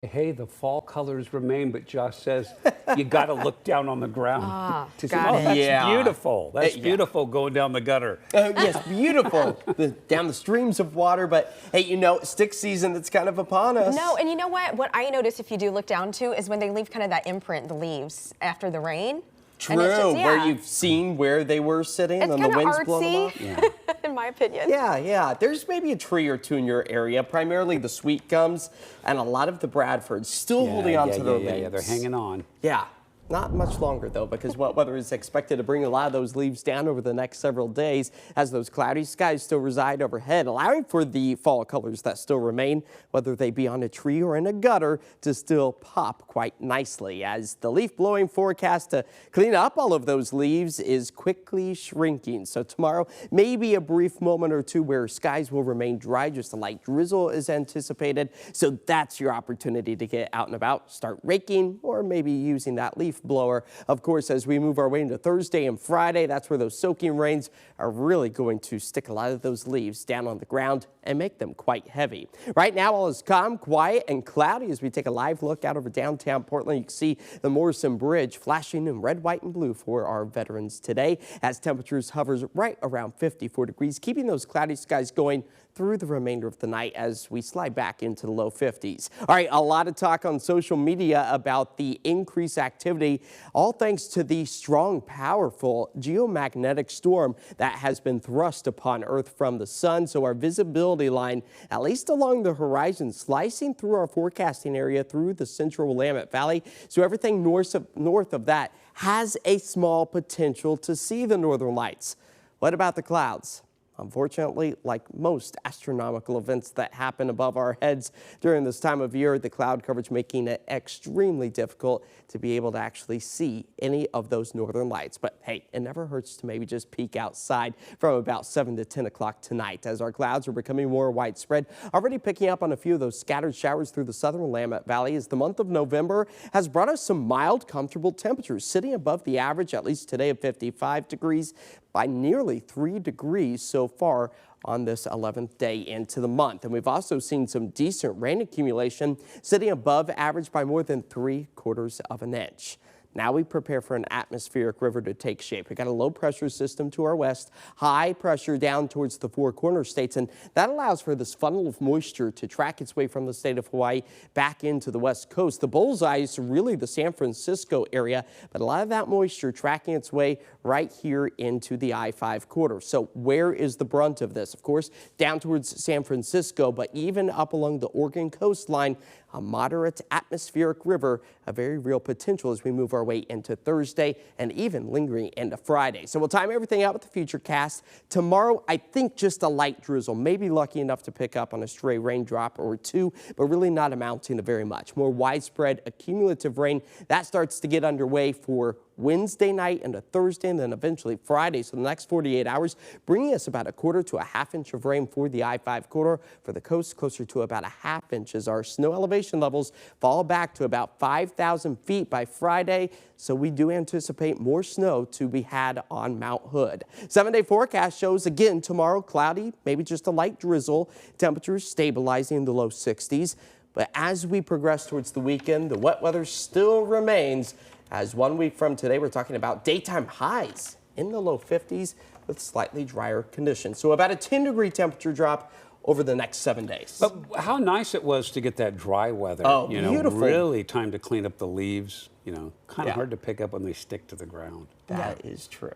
Hey, the fall colors remain, but Josh says you got to look down on the ground to see. Oh, that's beautiful. That's beautiful going down the gutter. Yes, beautiful. Down the streams of water. But hey, you know, stick season that's kind of upon us. No, and you know what? What I notice if you do look down too is when they leave kind of that imprint, the leaves after the rain. True, where you've seen where they were sitting and the winds blow them off. Yeah. In my opinion. Yeah. There's maybe a tree or two in your area, primarily the sweet gums and a lot of the Bradfords still holding on to their leaves. Yeah, they're hanging on. Yeah. Not much longer, though, because wet weather is expected to bring a lot of those leaves down over the next several days as those cloudy skies still reside overhead, allowing for the fall colors that still remain, whether they be on a tree or in a gutter, to still pop quite nicely as the leaf blowing forecast to clean up all of those leaves is quickly shrinking. So tomorrow, maybe a brief moment or two where skies will remain dry, just a light drizzle is anticipated. So that's your opportunity to get out and about, start raking, or maybe using that leaf blower. Of course, as we move our way into Thursday and Friday, that's where those soaking rains are really going to stick a lot of those leaves down on the ground and make them quite heavy. Right now, all is calm, quiet, and cloudy as we take a live look out over downtown Portland. You can see the Morrison Bridge flashing in red, white, and blue for our veterans today as temperatures hovers right around 54 degrees, keeping those cloudy skies going through the remainder of the night as we slide back into the low 50s. All right, a lot of talk on social media about the increased activity, all thanks to the strong, powerful geomagnetic storm that has been thrust upon Earth from the sun. So our visibility line, at least along the horizon, slicing through our forecasting area through the central Willamette Valley. So everything north of that has a small potential to see the northern lights. What about the clouds? Unfortunately, like most astronomical events that happen above our heads during this time of year, the cloud coverage making it extremely difficult to be able to actually see any of those northern lights. But hey, it never hurts to maybe just peek outside from about 7 to 10 o'clock tonight as our clouds are becoming more widespread, already picking up on a few of those scattered showers through the southern Willamette Valley as the month of November has brought us some mild, comfortable temperatures sitting above the average, at least today, of 55 degrees by nearly 3 degrees so far on this 11th day into the month. And we've also seen some decent rain accumulation sitting above average by more than 3/4 of an inch. Now we prepare for an atmospheric river to take shape. We've got a low pressure system to our west, high pressure down towards the Four Corners states, and that allows for this funnel of moisture to track its way from the state of Hawaii back into the west coast. The bullseye is really the San Francisco area, but a lot of that moisture tracking its way right here into the I-5 corridor. So where is the brunt of this? Of course, down towards San Francisco, but even up along the Oregon coastline, a moderate atmospheric river, a very real potential as we move our way into Thursday and even lingering into Friday. So we'll time everything out with the future cast. Tomorrow, I think just a light drizzle, maybe lucky enough to pick up on a stray raindrop or two, but really not amounting to very much. More widespread accumulative rain, that starts to get underway for Wednesday night into Thursday and then eventually Friday. So the next 48 hours, bringing us about 1/4 to a 1/2 inch of rain for the I-5 corridor. For the coast, closer to about 1/2 inch as our snow elevation levels fall back to about 5,000 feet by Friday. So we do anticipate more snow to be had on Mount Hood. 7-day forecast shows again tomorrow cloudy, maybe just a light drizzle. Temperatures stabilizing in the low 60s. But as we progress towards the weekend, the wet weather still remains. As 1 week from today, we're talking about daytime highs in the low 50s with slightly drier conditions. So about a 10-degree temperature drop over the next 7 days. But how nice it was to get that dry weather. Oh, you know, beautiful. Really time to clean up the leaves. You know, kind of hard to pick up when they stick to the ground. That is true.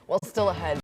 Well, still ahead.